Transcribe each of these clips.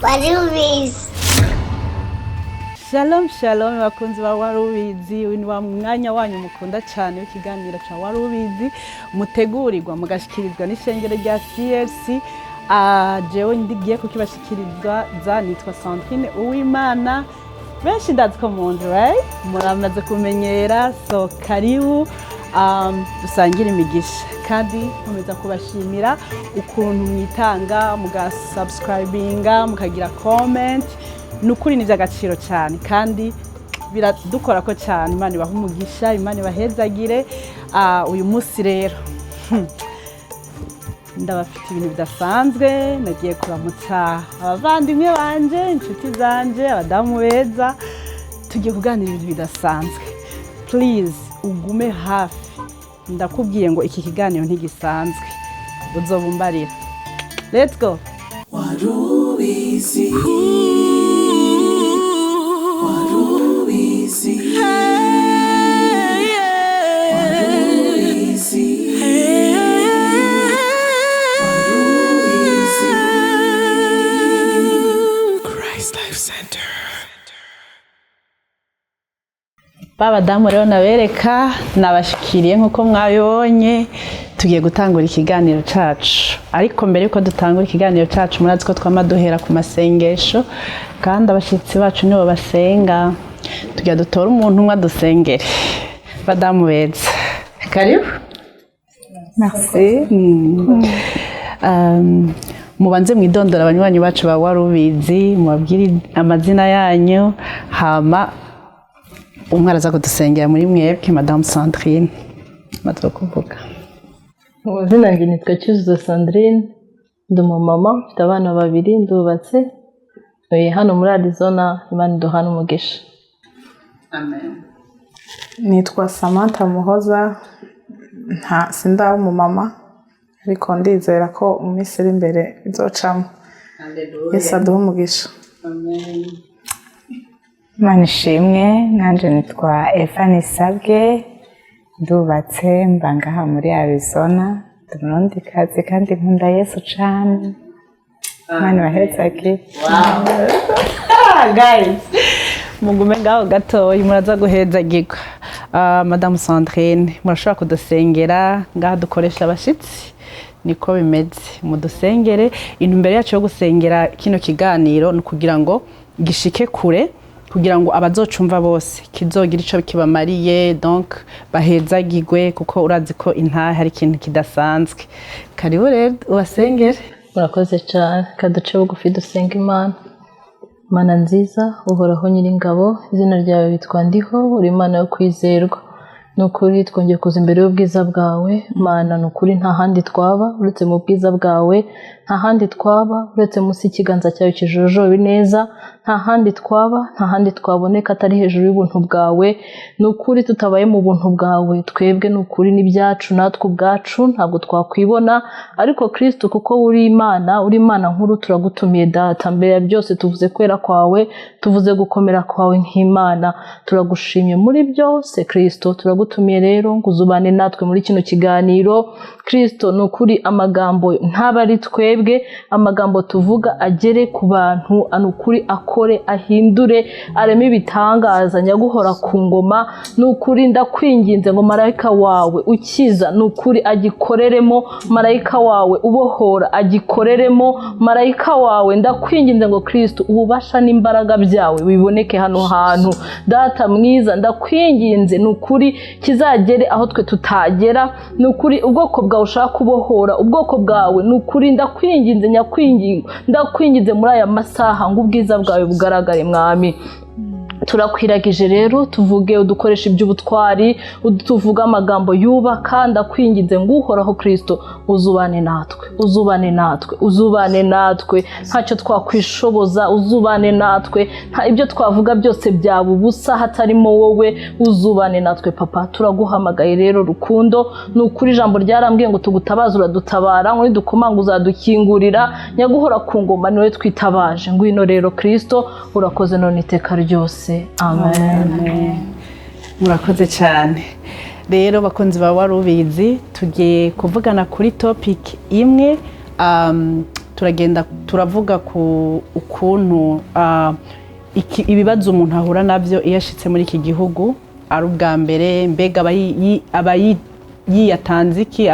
Warubizi. Shalom shalom bakunzi ba Warubizi, uyu ni wa mwanya wanyu mukunda cyane w'ikiganiro cya Warubizi mutegurirwa mugashikirizwa n'ishengero rya CLC. Jewe ndigiye kukibashikirizwa nitwa Sandrine Uwimana, benshi ndazi ko mundi right, muramaze kumenyera, so karibu dusangire imigisha kandi nkomeza kubashimira ukuntu mwitanga mugasubscribinga mukagira comment. Nukuri ni by'agaciro cyane kandi biradukora ko cyane. Imana ibaha umugisha, Imana ibahezagire. Uyu munsi rero ndabafite ibintu bidasanzwe. Nagiye kuramutsa abavandimwe banje, inshuti zanje, abadamu beza, tugiye kuganira ibintu bidasanzwe. Please ugume hafi, ndakubwiye ngo iki kiganiro ntigisanzwe, uzobumbarira. Let's go. Warubizi. Warubizi. Warubizi. Christ Life Center. Babadamu rero nabereka nabashikiriye nkuko mwabibonye, tugiye gutangura ikiganiro cacu. Ariko mbere yuko dutangura ikiganiro cacu, murazi ko twamaduhera ku masengesho kandi abashitsi bacu nibo basenga. Tugiye dutora umuntu umwe adusengere. Badamu beza, karibu. Merci. Mubanze mwidondora abanywanyi bacu ba Warubizi, mubabwire amazina yanyu, hama umwaraza kudusengera muri mwebwe. Madame Sandrine, matwa kuvuga. Ubuzima ngi nitwa Cyuzuzo Sandrine, ndi umumama, mfite abana babiri, ndubatse. Hano muri Arizona, Imana iduhana umugisha. Amen. Nitwa Samantha Muhoza, sindaba umumama ariko ndizera ko mu minsi iri imbere bizocamo. Haleluya. Yesu aduhe umugisha. Amen. Imana ishimwe. Nanje nitwa Efani Sabwe, ndubatse, mba ngaha muri Arizona, ndi kazi kandi nkunda Yesu cyane. Imana ibahezagire. Wow. Guys, mugume ngaho gatoya muraza guhezagirwa. Madame Sandrine, murashobora kudusengera ngaha dukoresha abashitsi, niko bimeze. Mudusengere. Intumbero yacu yo gusengera kino kiganiro ni kugira ngo gishike kure, kugira ngo abazocumva bose kizogira ico kibamariye, donc bahezagirwe, kuko urazi ko intahe hari ikintu kidasanzwe. Karibu rero ubasengere. Murakoze cyane. Kaduce bugufi dusenga Imana. Mana nziza, uhoraho nyir'ingabo, izina ryawe bitwa ndiho, uri Imana yo kwizerwa. Nukuri twongeye kuza imbere y'ubwiza bwawe. Mana nukuri nta handi twaba uretse mu bwiza bwawe, nta handi twaba uretse munsi y'ikiganza cyawe kijojoba neza, nta handi twaba, nta handi twaboneka atari hejuru y'ubuntu bwawe. Nukuri tutabaye mu buntu bwawe, twebwe nukuri n'ibyacu natwe ubwacu ntabwo twakwibona, ariko Kristo kuko uri Imana nkuru, turagutumiye Data. Mbere ya byose tuvuze kwera kwawe, tuvuze gukomera kwawe nk'Imana, turagushimye muri byose Kristo. Turagutumiye rero ngo uzubane natwe muri kino kiganiro Kristo. Nukuri amagambo ntaba ari twebwe, amagambo tuvuga agere ku bantu, anukuri akore, ahindure, areme ibitangaza, nyaguhora ku ngoma. Nukuri ndakwinginze ngo marayika wawe ukiza nukuri agikoreremo, marayika wawe ubohora agikoreremo, marayika wawe ndakwinginze ngo Kristo ububasha n'imbaraga byawe biboneke hano hantu. Data mwiza, ndakwinginze nukuri kizagere aho twe tutagera. Nukuri ubwoko bwawe ushaka kubohora, ubwoko bwawe nukuri ndakwinginze, ndakwinginze muri aya masaha ngo ubwiza bwawe bugaragare Mwami. Turakwiragije rero, tuvuge udukoresha iby'ubutwari, tuvuga amagambo yubaka. Ndakwinginze ngo uhoraho Kristo uzubane natwe, uzubane natwe, uzubane natwe. Ntacyo twakwishoboza, uzubane natwe. Nta ibyo twavuga byose byaba ubusa hatarimo wowe, uzubane natwe Papa. Turaguhamagaye rero Rukundo, nukuri ijambo ryarambwiye ngo tugutabaza uradutabara, ngo nidukomanga uzadukingurira. Nyaguhora ku ngoma niwe twitabaje. Ngwino rero Kristo, urakoze none iteka ryose. Amen. Murakoze cyane. Rero bakunzi ba Warubizi, tugiye kuvugana kuri topic imwe turagenda turavuga ku ukuntu ibibazo umuntu ahura nabyo iyo ashitse muri iki gihugu ari ubwa mbere, mbega aba yiyatanze iki,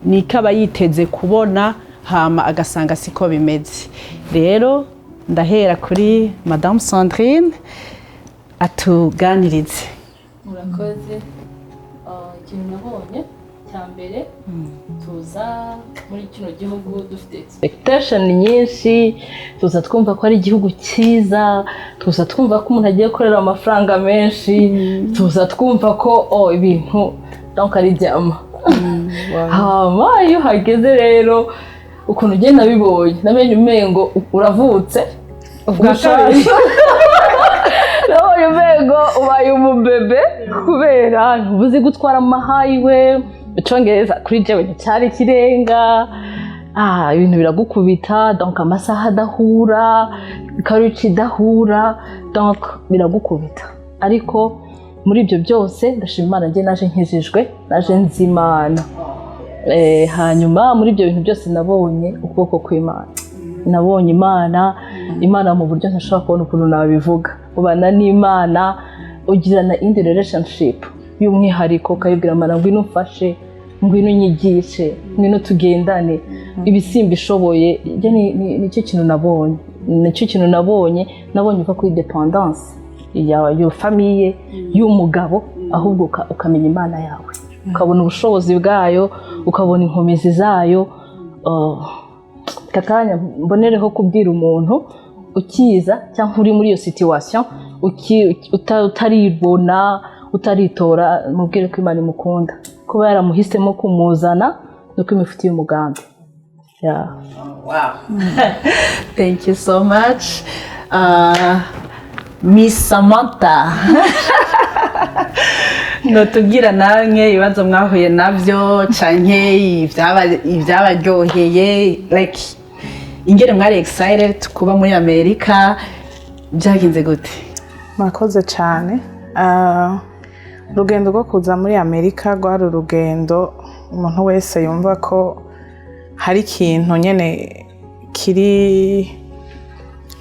niko aba yiteze kubona, hama agasanga siko bimeze. Rero ndahera kuri Madame Sandrine atuganirize. Murakoze. Ikintu nabonye cya mbere, tuza muri kino gihugu dufite expectation nyinshi, tuza twumva ko ari igihugu cyiza, tuza twumva ko umuntu agiye gukorera amafaranga menshi, tuza twumva ko ibintu donc ari byama. Hama iyo hageze rero ukuntu ugenda bibonye, namenye umengo uravutse ubwa kabiri. Nabonye umengo ubaye umubebe kubera ntubuzi gutwara amahighway. Icongereza kuri jewe nticyari ikirenga, ibintu biragukubita, donc amasaha adahura, ikaruci idahura, donc biragukubita. Ariko muri ibyo byose ndashima Imana, njye naje nkijijwe, naje nzi Imana. Hanyuma muri ibyo bintu byose nabonye ukuboko kw'Imana, nabonye Imana mu buryo ntashobora kubona ukuntu nabivuga. Ubana n'Imana, ugirana indi relationship y'umwihariko, ukayibwira Imana ngwino umfashe, ngwino unyigishe, ngwino tugendane, ibisimba ishoboye. Nicyo kintu nabonye, nabonye uva kuri dependance ya famille y'umugabo, ahubwo ukamenya Imana yawe, ukabona ubushobozi bwayo, ukabona inkomezi zayo. Kakanya mbonereho kubwira umuntu ukiza cyangwa uri muri iyo situation utaribona, utaritora, mubwire ko Imana imukunda, kuba yaramuhisemo kumuzana nuko imufitiye umugambi. Wow. Thank you so much. Miss Samantha. Notubwira namwe ibibazo mwahuye nabyo canke ibyabaryoheye, like ingene mwari excited kuba muri Amerika, byagenze gute? Murakoze cyane. Urugendo rwo kuza muri Amerika rwari urugendo umuntu wese yumva ko hari ikintu nyene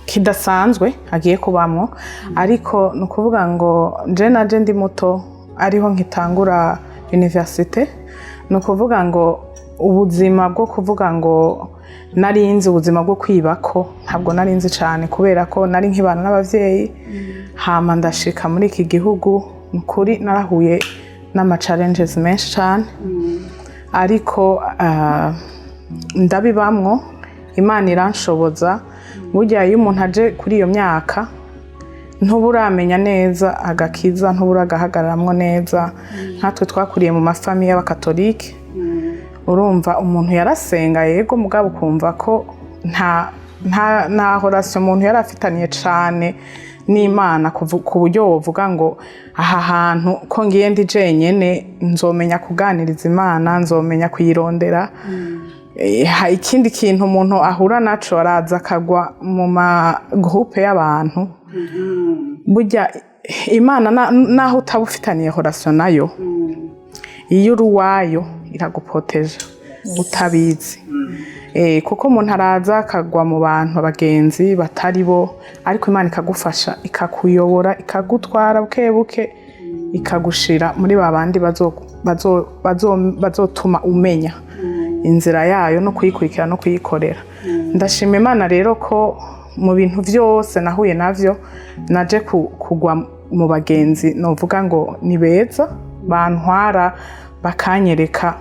kidasanzwe agiye kubamwo, ariko ni ukuvuga ngo naje ndi muto ariho nkitangura universite. Ni ukuvuga ngo ubuzima bwo kuvuga ngo narinzi ubuzima bwo kwibako ntabwo narinzi cyane, kubera ko nari nkibana n'abavyeyi. Hama ndashika muri iki gihugu, kuri narahuye n'ama challenges menshi cyane, ariko ndabibamwo. Imana iranshoboza. Burya iyo umuntu aje kuri iyo myaka ntuburamenya neza agakiza, ntuburagahagararamwo neza. Nkatwe twakuriye mu mafamiye y'abakatolike, urumva umuntu yarasenga yego, mugabo ukumva ko nta relation umuntu yari afitaniye cyane n'Imana, ku buryo wovuga ngo aha hantu ko ngiye ndi jenyene nzomenya kuganiriza Imana, nzomenya kuyirondera. Ikindi kintu umuntu ahura naco, araza akagwa mu magroupe y'abantu. Burya Imana naho utabufitaniye relation nayo, iyo uri uwayo iragupoteja utabizi. Kuko umuntu araza akagwa mu bantu abagenzi batari bo, ariko Imana ikagufasha, ikakuyobora, ikagutwara bukebuke, ikagushira muri babandi bazotuma umenya inzira yayo no kuyikurikira no kuyikorera. Ndashima Imana rero ko mu bintu byose nahuye navyo naje kugwa mu bagenzi novuga ngo ni beza, bantwara bakanyereka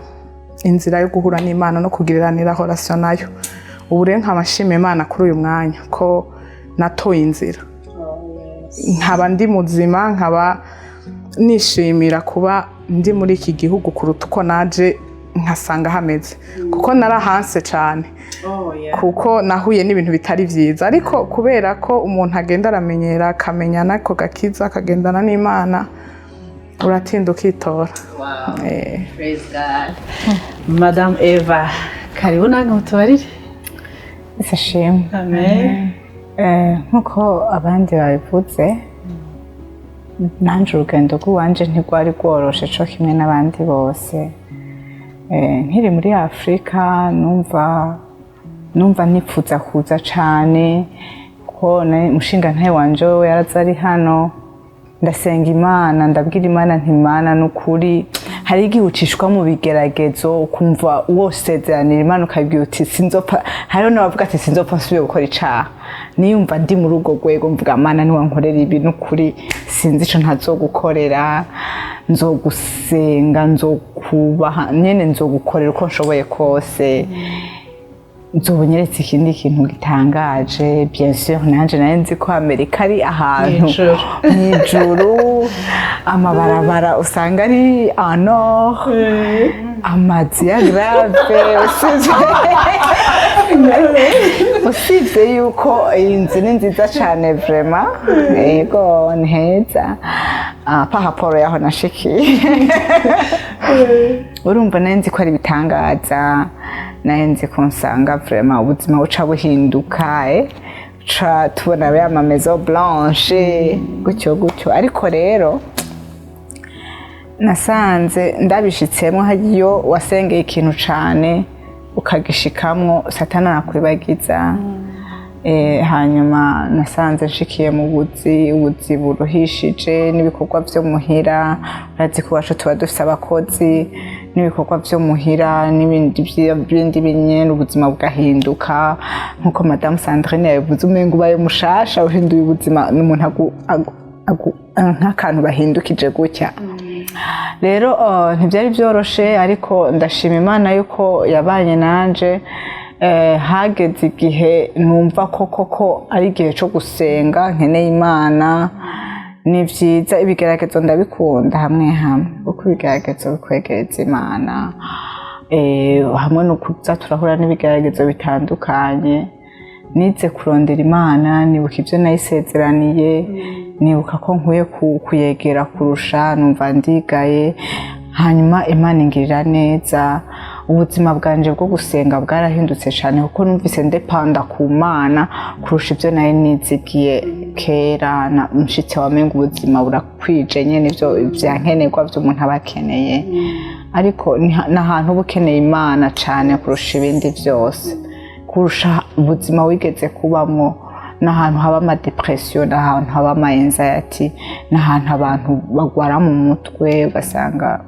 inzira yo guhura n'Imana no kugiriranira relation nayo. Ubu rero nkabashima Imana kuri uyu mwanya ko natoye inzira, nkaba ndi muzima, nkaba nishimira kuba ndi muri iki gihugu kuruta uko naje nkasanga hameze, kuko narahanse cyane. Kuko nahuye n'ibintu bitari byiza, ariko kubera ko umuntu agenda aramenyera, akamenya nako gakiza, akagendana n'Imana, uratinda ukitora. Praise God. Madame Eva, karibu nange mutubarire. Isashimwe. Amen. Nkuko abandi babivuze, nanje urugendo rw'iwanje ntirwari rworoshe co kimwe n'abandi bose. Nkiri muri Afrika numva numva nipfuza kuza cyane ko umushinga ntayo wanje we yaraza ari hano ndasenga Imana ndabwira Imana nti Imana n'ukuri hari igihe ucishwa mu bigeragezo ukumva wosezeranira Imana ukabwira uti sinzopfa hariho n'abavuga ati sinzopfa nsubiye gukora icaha niyumva ndi muri urwo rwego mvuga Imana niwe nkorera ibi n'ukuri sinzi ico ntazogukorera nzogusenga nzokubaha nyene nzogukorera uko nshoboye kose nzobonyeretse ikindi kintu gitangaje bien sûr nanje naye nzi ko Amerika ari ahantu mw'ijuru amabarabara usanga ari ano amazi ya grave usibye yuko iyi nzu ni nziza cyane vraiment yego ni heza pa raporo yaho nashikiye urumva naye nzi ko ari bitangaza naye nzi ko nsanga vraiment ubuzima buca buhinduka ca tubona ya maison blanche gutyo ariko rero nasanze ndabishitsemo hagiyo wasengeye ikintu cane ukagishikamwo satana nakwibagiza hanyuma nasanze nshikiye mu ubuzi buruhishije n'ibikorwa vyo muhira urazi ko wacu tuba dufise abakozi n'ibikorwa vyo muhira n'ibindi binyene ubuzima bugahinduka nkuko Madame Sandrine yavuze umengo ubaye mushasha uhinduye ubuzima n'umuntu nk'akantu bahindukije gutya rero ntibyari byoroshe ariko ndashima Imana yuko yabanye nanje hageze igihe numva koko ari igihe cyo gusenga nkeneye Imana ni vyiza ibigeragezo ndabikunda hamwe kuko ibigeragezo bikwegereza Imana hamwe no kuza turahura n'ibigeragezo bitandukanye nize kurondera Imana nibuka ibyo nayisezeraniye nibuka ko nkwiye kuyegera kurusha numva ndigaye hanyuma Imana ingirira neza ubuzima bwanje bwo gusenga bwarahindutse cyane kuko numvise ndepanda ku Mana kurusha ibyo naye nizigiye kera na mushitse wamenga ubuzima burakwije nyene ibyo byankenerwa by'umuntu abakeneye ariko n'ahantu bukeneye Imana cyane kurusha ibindi byose kurusha ubuzima wigeze kubamwo n'ahantu haba ama depression n'ahantu haba ama anxiety n'ahantu abantu bagwara mu mutwe basanga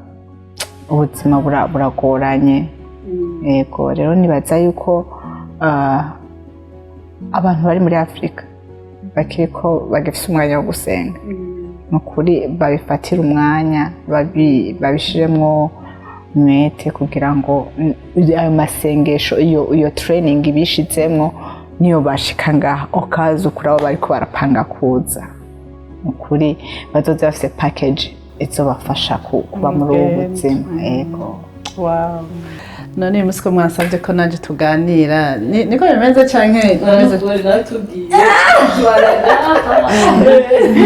ubuzima buragoranye yego rero nibaza yuko abantu bari muri Afrika bakiko bagifise umwanya wo gusenga nukuri babifatira umwanya babishiremwo mwete kugira ngo ayo masengesho iyo training ibishizemwo niyo bashika ngaha okaza ukurabo bariko barapanga kuza nukuri bazoza bafise package izobafasha kuba muri ubu buzima yego wow none musiko mwasabye ko nanje tuganira niko bimeze canke bimeze natubwiye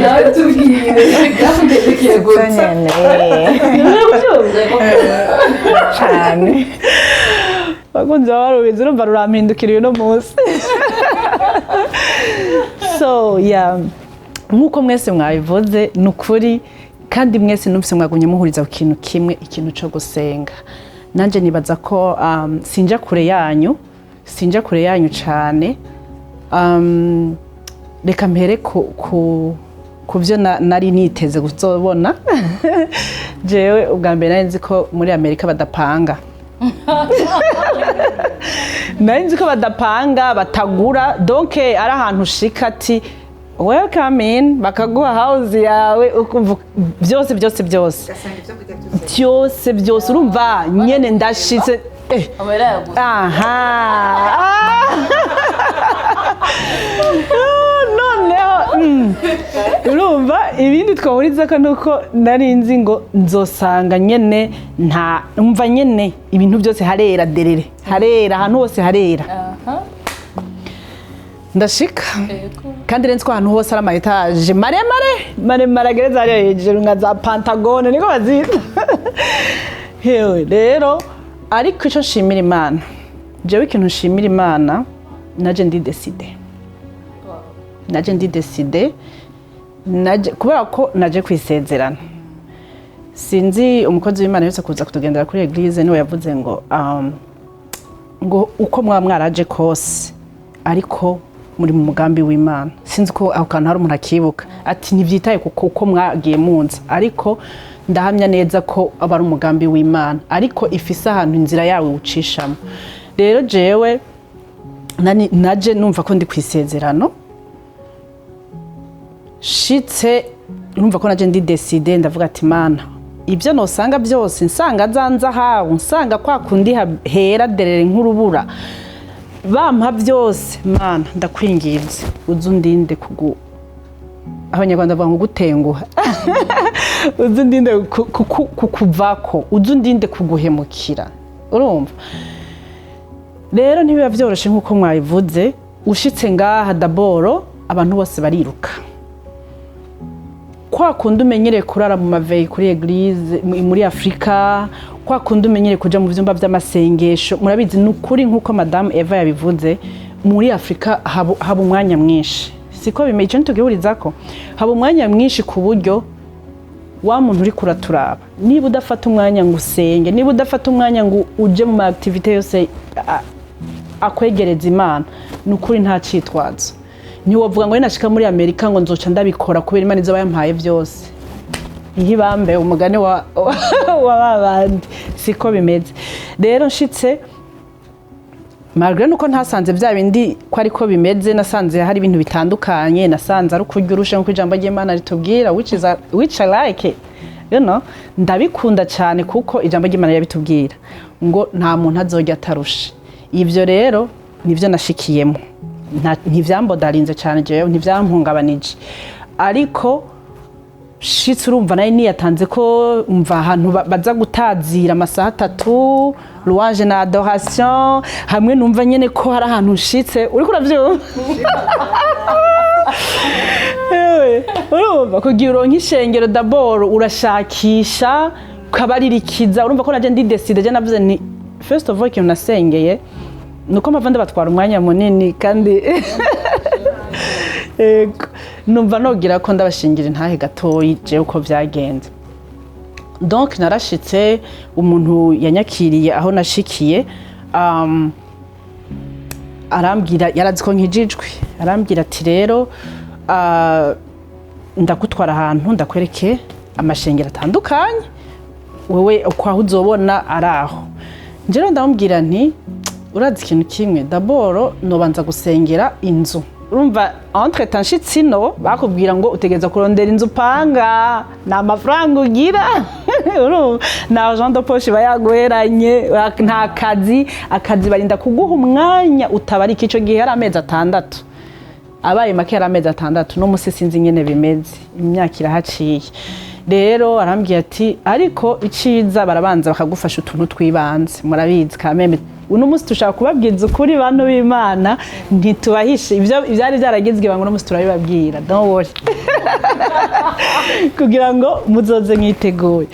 natubwiye gutanyene cyane bakunze barubizi urumva rurampindukiriye no munsi so yeah nkuko mwese mwabivuze nukuri kandi mwese numvise mwagumye muhuriza ku kintu kimwe ikintu cyo gusenga nanje nibaza ko sinja kure yanyu cyane reka mpere ku byo nari niteze kuzobona jewe ubwa mbere nari nzi ko muri Amerika badapanga nari nzi ko badapanga batagura donc ari ahantu ushika ati welcome in bakaguha house yawe ukumva byose urumva nyene ndashitse noneho urumva ibindi twahuriza ko nuko nari nzi ngo nzosanga nyene umva nyene ibintu byose harera derere harera ahantu hose harera ndashika kandi renze ko ahantu hose ari ama etage maremare agereza hariya hejuru nka za Pantagone niko bazita hewe rero ariko icyo nshimira Imana jewe ikintu nshimira Imana naje ndideside kubera ko naje kwisezerana sinzi umukozi w'Imana yose kuza kutugendera kuri eglise niwe yavuze ngo ngo uko mwaraje kose ariko muri mu mugambi w'Imana. Sinzi ko aho kantu hari umuntu akibuka ati ntibyitaye kuko mwagiye munza, ariko ndahamya neza ko aba ari umugambi w'Imana, ariko ifise ahantu inzira yawe ucishamo. Rero jewe naje numva ko ndi kwisezerano, shitse numva ko naje ndi decide, ndavuga ati Mana, ibyo nosanga byose nsanga zanza hawe, nsanga kwa kundi hera derere nk'urubura, bampa byose Mana ndakwinginze uzundinde Abanyarwanda bavuga ngo gutenguha uzundinde kukuvako, uzundinde kuguhemukira. Urumva rero ntibiba byoroshe nk'uko mwabivuze. Ushitse ngaha daboro abantu bose bariruka, kwa kundi umenyereye kurara mu maveyi kuri eglise muri Afrika, kwa kundi umenyereye kuja mu vyumba vy'amasengesho. Murabizi n'ukuri nk'uko Madame Eva yabivuze, muri Afrika haba umwanya mwinshi, siko bimeye cyo tugihurizako, haba umwanya mwinshi ku buryo wa muntu uri kuraturaba, niba udafata umwanya ngo usenge, niba udafata umwanya ngo uje mu activité yose akwegereza Imana, n'ukuri nta citwazo. Ntiwovuga ngo nashika muri Amerika ngo nzoca ndabikora kubera Imana izo bayampaye byose. Ihibambe umugane wa babandi, siko bimeze. Rero nshitse malgré nuko ntasanze bya bindi ko ariko bimeze, nasanze hari ibintu bitandukanye, nasanze ari kurya urusha nko ijambo ry'Imana ritubwira, which I like it, you know, ndabikunda cyane kuko ijambo ry'Imana yabitubwira ngo nta muntu azojya atarusha. Ibyo rero nivyo nashikiyemo, ntivyambodarinze cyane jewe, ntivyampungabanije, ariko shitse urumva nayo niyatanze ko umva ahantu baza gutazira amasaha 3 louange na adoration, hamwe numva nyene ko hari ahantu shitse uri kuravyumva urumva kugira uronke ishengero daboro urashakisha ukabaririkiza. Urumva ko naje ndi decide, je navuze ni first of all kintu nasengeye nuko mavande batwara umwanya munini, kandi numva nogira ko ndabashingira intahe gatoyi je uko vyagenze. Donc narashitse, umuntu yanyakiriye aho nashikiye arambwira, yarazi ko nkijijwe, arambwira ati rero ndakutwara ahantu ndakwereke amashengero atandukanye, wewe uko aho uzobona araho. Njero ndamubwira nti urazi ikintu kimwe, daboro nobanza gusengera inzu. Urumva entre temps shitsino bakubwira ngo utegeza kurondera inzu panga, na amafaranga ugira na agent de poche bayaguheranye, nta akazi barinda kuguha umwanya utabarika. Ico gihe ari amezi 6, abaye make ari amezi 6, no musi sinzi nyene bimeze, imyaka irahaciye. Rero arambwiye ati ariko iciza barabanza bakagufasha utuntu twibanze, murabizi kameme uno musi tushaka kubabwiza ukuri bantu b'Imana, ntitubahishe ivyo byari byaragizwe bango no musi turabibabwira, don't worry kugira ngo muzoze mwiteguye.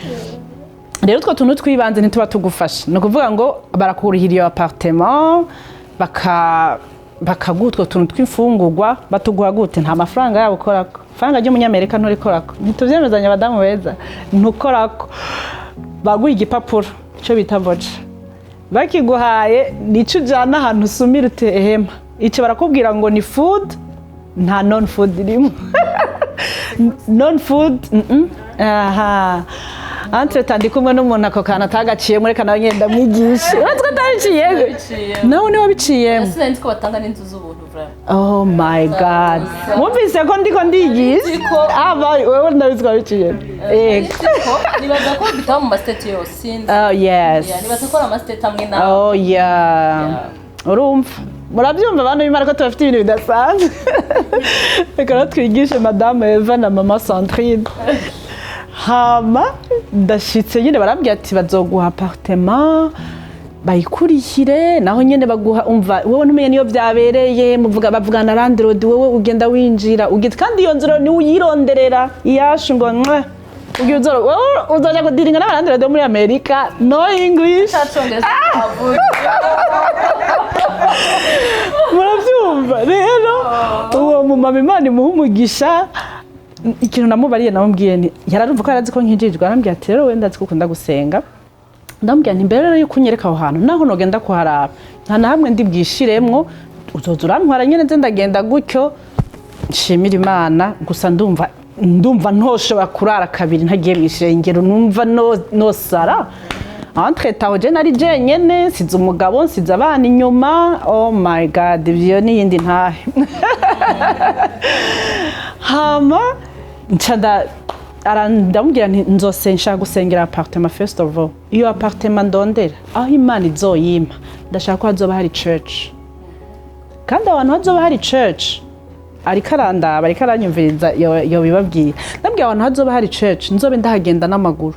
Rero two tuntu twibanze ntituba tugufasha, no kuvuga ngo barakurihiriye appartement, bakagutwa tuntu tw'imfungurwa, batuguha gute, nta mafaranga yabo ukorako, faranga ry'umunyamerika nturikorako, ntituvyemezanya abadamu beza, ntukorako. Baguha igipapuro cyo bita voucher, bakiguhaye nico ujana ahantu usumira utehema, ico barakubwira ngo ni food, nta non food irimo non food. Aha, entre tandi kumwe n'umuntu ako kana tagaciye muri kana ngenda mwigisha, uratwa taciye nawe ni wabiciye. Sinzi ko batanga n'inzu z'ubuntu vraiment. Oh my god, mwumvise ko ndiko ndigisha aba wewe ndabizwa biciye nibaza ko bitaba mu mastate yose sinzi. Oh yes, nibaza ko ama state amwe na. Oh yeah, urumva murabyumva abantu b'Imana ko tubafite ibintu bidasanzwe. Reka twigishe Madame Eva na Mama Sandrine. Hama ndashitse nyine barambwiye ati bazoguha appartement bayikurikire, naho nyene baguha, umva wewe ntumenye niyo byabereye, bavugana landlord, wewe ugenda winjira ugite, kandi iyo nziro ni uyironderera iyashu ngo ugizoro wewe uzaja kudiringa n'abalandlord muri Amerika, no English murabyumva. Rero uwo mumama Imana imuhumugisha, ikintu namubariye namubwiye ni yararumva ko yarazi ko nkijijwe, arambwiye ati rero wenda azi ko ukunda gusenga, ndambwira nti mbere yo kunyereka aho hantu naho nogenda kuharaba nta na hamwe ndi bwishiremwo uzoza urantwara nyene nze ndagenda gutyo nshimira Imana gusa ndumva ntoshobora kurara kabiri ntagiye mw'ishengero numva nosara entre taho je nari jenyene nsize umugabo nsize abana inyuma oh my god ivyo niyindi ntahe hama nca ndamubwira nti nshaka gusengera apartment first of all iyo apartment ndondera aho Imana izoyimpa ndashaka ko hazoba hari church kandi abantu hazoba hari church ariko aranyumviriza yo bibabwiye ndabwira abantu hazoba hari church nzobe ndahagenda n'amaguru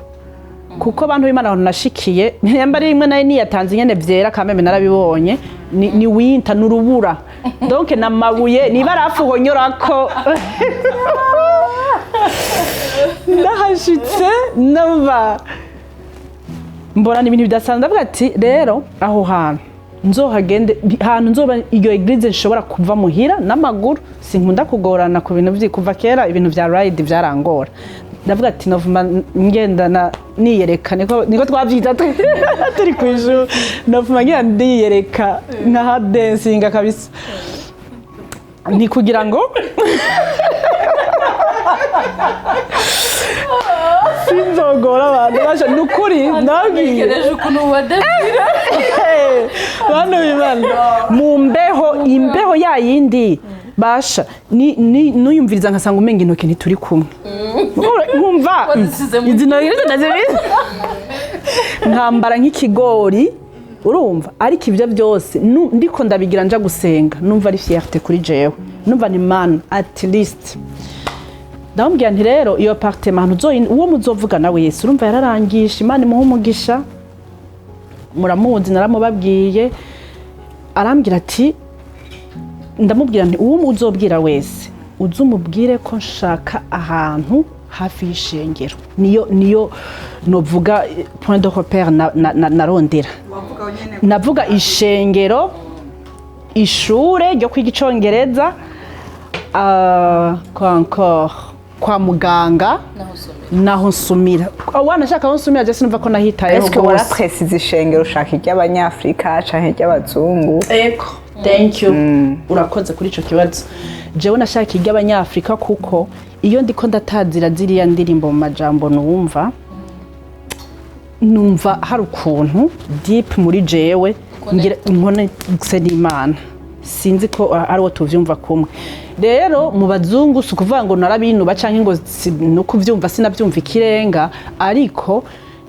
kuko abantu b'Imana aho nashikiye nyamba rimwe nayo niyatanze nyene vyera kameme narabibonye ni winter n'urubura donc namabuye ni barafu honyorako ndahashitse nova mbona ibintu bidasanzwe ndavuga ati rero aho hantu nzohagende hantu nzoba iyo eglise nshobora kuva muhira n'amaguru sinkunda kugorana ku bintu kuva kera ibintu vya ride vyarangora ndavuga ati novuma ngendana niyereka niko twavyita turi kw'ijuru novuma ngenda ndiyereka nka dancing kabisa ni kugira ngo sinzogora abantu basha nukuri ndabwireje ukuntu wadefira bano bibana mu imbeho yayindi basha nuyumviriza nkasanga umenga intoke ntituri kumwe nkumva izina nkambara nk'ikigori urumva ariko ibyo byose ndiko ndabigira nja gusenga numva ari fierté kuri jewe numva ni man at least ndambwira nti rero iyo apartment uwo muzovuga nawe Yesu urumva yararangisha Imana imuha umugisha muramuzi naramubabwiye arambwira ati ndamubwira nti uwo uzobwira wese uzumubwire ko nshaka ahantu hafi y'ishengero niyo novuga point de repère narondera navuga ishengero ishure ryo kwiga icongereza kwa muganga naho nsumira wana shaka aho nsumira je sinumva ko nahitayeho est-ce que wara précise ishengero ushaka iry'abanyafrika canke iry'abazungu eko thank you urakoze kuri ico kibazo jewe nashaka iry'abanyafrika kuko iyo ndiko ndatazira ziriya ndirimbo mu majambo numva hari ukuntu deep muri jewe ngira nkone Imana sinzi ko ari wo tuvyumva kumwe rero mu bazungu sukuvuga ngo narabinuba canke ngo no kuvyumva sinavyumva ikirenga ariko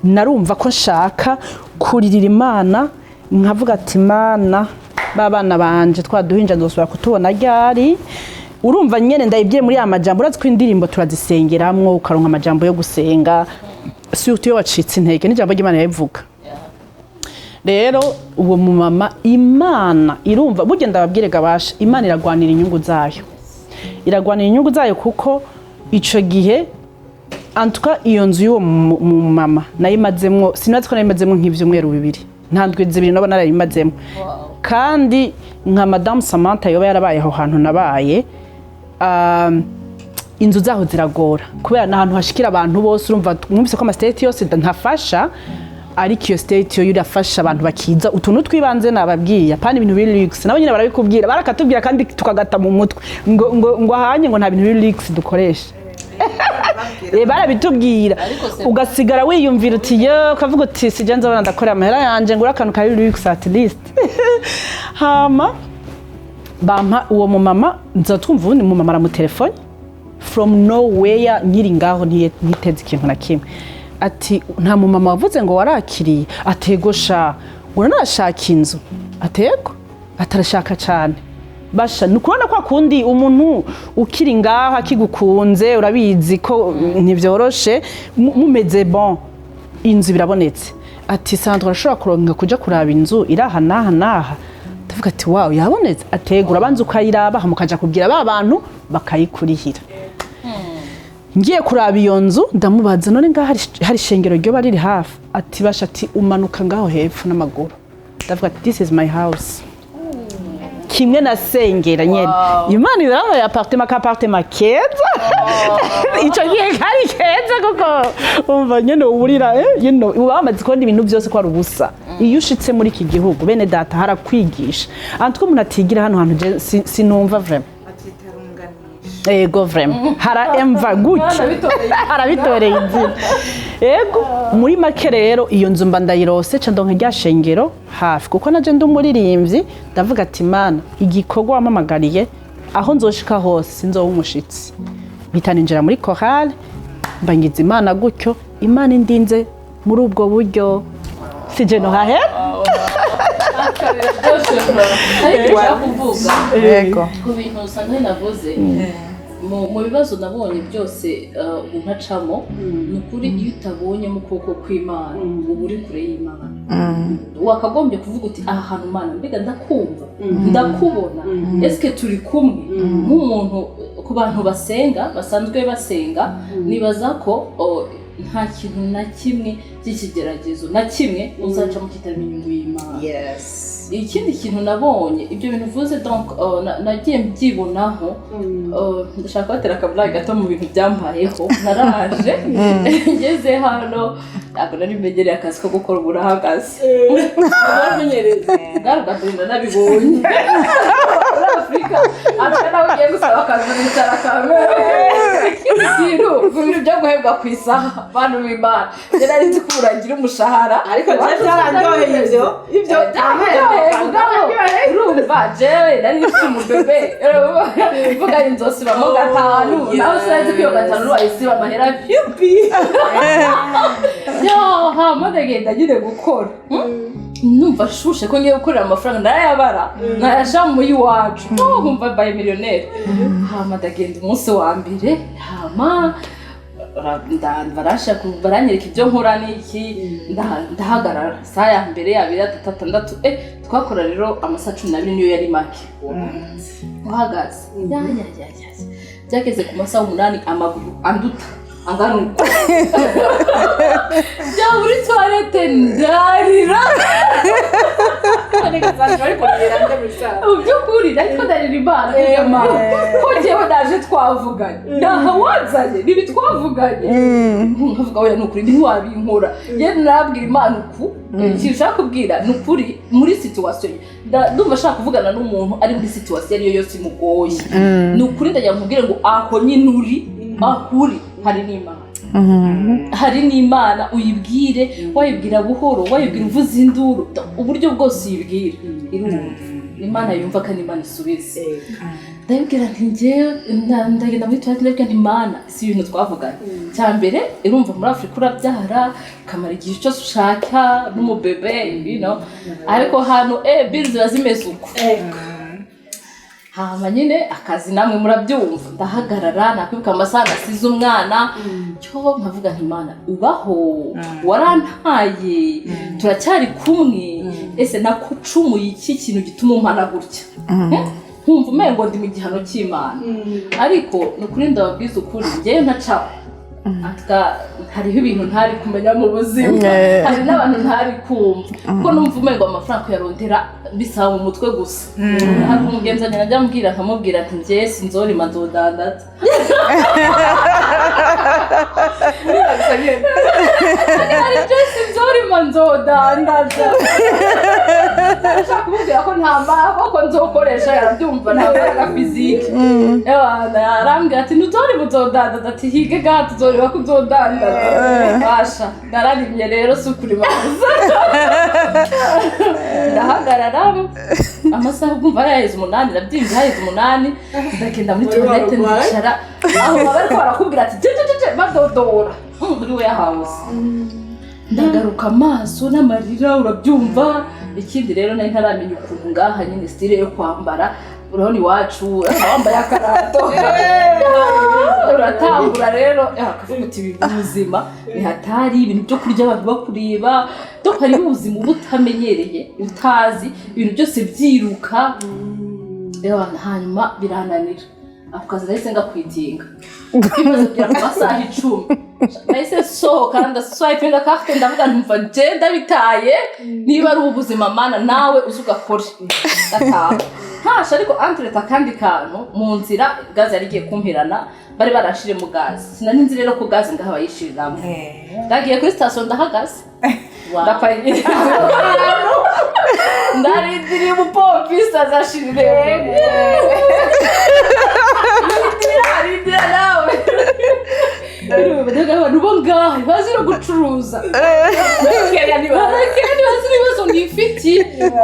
narumva ko nshaka kuririra Imana nkavuga ati Mana babana banje twaduhinja ndosubira kutubona ryari urumva nyene ndayibye muri amajambo urazi ko indirimbo turazisengeramwo ukaronka amajambo yo gusenga surtout yo wacitse intege n'ijambo ry'Imana yabivuga rero uwo mu mama Imana irumva burya ndababwire gabasha Imana iragwanira inyungu zayo kuko ico gihe antuka iyo nzu y'uwo mu mama nayimazemwo sinazi ko nayimazemwo nk'ivyumweru bibiri ntandwe zibiri nabo narayimazemwo kandi nka Madame Samantha yoba yarabaye aho hantu nabaye inzu zaho ziragora kubera n'ahantu hashikira abantu bose urumva mwumvise ko ama state yose ntafasha ariko iyo state yo irafasha abantu bakiza utuntu twibanze nababwiye apana ibintu biri lux nabo nyine barabikubwira barakatubwira kandi tukagata mu mutwe ngo ahanye ngo nta bintu biri lux dukoresha barabitubwira ugasigara wiyumvira uti yo kavuga uti sije nzabona ndakorera amahera yanje ngura akantu kari lux at least hama bampa uwo mu mama nzatwumva ubundi mu mama aramutelefone from nowhere nkiri ngaho ntiteze ikintu na kimwe ati nta mu mama wavuze ngo warakiriye ategosha uranashaka inzu atego atarashaka cyane basha nukurona kwa kundi umuntu ukiri ngaho akigukunze urabizi ko ntivyoroshe mumeze bon inzu birabonetse ati Sandra urashobora kuronka kuja kuraba inzu iraha naha ndavuga ati wow yabonetse ategura abanza ukayiraba mukaja kubwira ba bantu bakayikurihira ngiye kuraba iyo nzu ndamubaza none ngaho hari shengero ryo bari hafi ati basha ati umanuka ngaho hepfo n'amaguru ndavuga ati this is my house kimwe na sengera nyene Imana irabaye apartment keza ico gihe kari keza kuko umva nyene uburira wamaze kubona ibintu byose ko ari ubusa iyo ushitse muri iki gihugu bene data harakwigisha antwo umuntu atigira hano hantu sinumva vraiment ego vraiment hara emva gutya arabitoreye izina ego muri make rero iyo nzu mba ndayirose ca ndonka rya shengero hafi kuko naje ndi umuririmbyi ndavuga ati Mana igikorwa wamamagariye aho nzoshika hose sinzoba umushitsi bitaninjira muri chorale mbangiza Imana gutyo Imana indinze muri ubwo buryo sije no hahe yego ku bintu usanga navuze mu bibazo nabonye byose umuntu acamo ni ukuri iyo utabonye mu kuboko kw'Imana uba uri kure y'Imana wakagombye kuvuga uti aha hantu Mana mbega ndakumva ndakubona eske turi kumwe nk'umuntu ku bantu basenga basanzwe basenga nibaza ko nta kintu na kimwe cy'ikigeragezo na kimwe uzaca mu kitarimo inyungu y'Imana ikindi kintu nabonye ibyo bintu uvuze donc nagiye mbyibonaho ndashaka kubatera akablaga gato mu bintu byambayeho naraje ngeze hano ntabwo nari megereye akazi ko gukora uburahagaze baramenyereza ngaragarinda nabibonye muri Afrika ati nawe ugiye gusaba akazi nicara kamera ikintu ibintu byo guhebwa ku isaha bantu b'Imana nari nzi kuragira umushahara ariko byararyoheye ibyo urumva jewe nari nifite umubebe mvuga inzosibamo gatanu nawe sinzi ko iyo gatanu wayisiba amahera pipi hama ndagenda nyine gukora numva shushe ko ngiye gukorera amafaranga ndayabara nayasha mu yiwacu nkumva mbaye miliyoneri hama ndagenda umunsi wa mbere hama baranyereka ibyo nkora n'iki ndahagarara saa ya mbere yabiri atandatu twakora rero amasaha 12 niyo yari make uhagaze byageze ku masaha 8 amaguru anduta anganuka bya muri toilette ndarira by'ukuri ariko ndarira Imana ko njyewe naje twavuganye nahawazanye nibi twavuganye nkavuga oya nukuri ntiwabinkora ye nabwira Imana uku nshaka kubwira nukuri muri situation ndumva shaka kuvugana n'umuntu ari muri situation ariyo yose imugoye nukuri ndajya nkubwire ngo aho nyine uri ahuri hari n'Imana hari n'Imana uyibwire wayibwira buhoro wayibwira uvuze induru uburyo bwose uyibwira irumva Imana yumva kandi Imana isubize ndabwira nti njyewe ndagenda muri toilette ndabwira nti Imana si ibintu twavuganye cya mbere irumva muri Afrika urabyara kamara igihe cyose ushaka n'umubebe ariko hano bills ziba zimeze uko hama nyine akazi namwe murabyumva ndahagarara nakwibuka amasaha nasize umwana cyo nkavuga nti Imana ubaho warantaye turacyari kumwe ese nakucumuye iki kintu gituma umpana gutya nkumva umengo ndi mu gihano cy'Imana ariko nukuri ndababwiza ukuri njyewe ntacaho atka hariho ibintu ntari kumenya mu buzima hari n'abantu ntari kumva kuko numva umengo amafaranga kuyarondera bisaba mu mutwe gusa hari umugenzi ajya ambwira nkamubwira ati njye sinzorima nzodandaza ari njye sinzorima nzodandaza ndashaka kumubwira ko nta maboko nzokoresha yarabyumva nta mbaraga fizike arambwira ati ntuzorima nzodandaza ati hige gato uzorima ko uzodandaza basha nararimye rero si ukurima gusa ndahagarara amasaha kumva yaheze 8 nabyimvye haheze 8 ndagenda muri toilette ndicara aho bariko barakubwira ati jejeje badodora muri we house ndagaruka amaso n'amarira urabyumva ikindi rero nari ntaramenya ukuntu ngaha nyine style yo kwambara urabona iwacu wambaye akarato uratangura rero akavuga uti ibi ubuzima ni hatari ibintu byo kurya abantu bakureba donc hari ubuzima butamenyereye utazi ibintu byose byiruka hanyuma birananira akazi nahise ngakwitinga imaze kugera ku masaha 10 nahise sohoka ndaswipe carte ndavuga ntumva je ndabitaye niba ari ubuzima Mana nawe uzugakore ndataha ntasha ariko antreta kandi kantu mu nzira gaze yari igiye kumpirana bari barashire mu gaze sinari nzi rero ko gaze ngaha bayishiriramo ndagiye kuri station ndahagaze ndapayigira ndarindiriye umupopisi azashirire arindira nawe abantu bo ngaha bazi no gucuruza bazi ibibazo ngifiti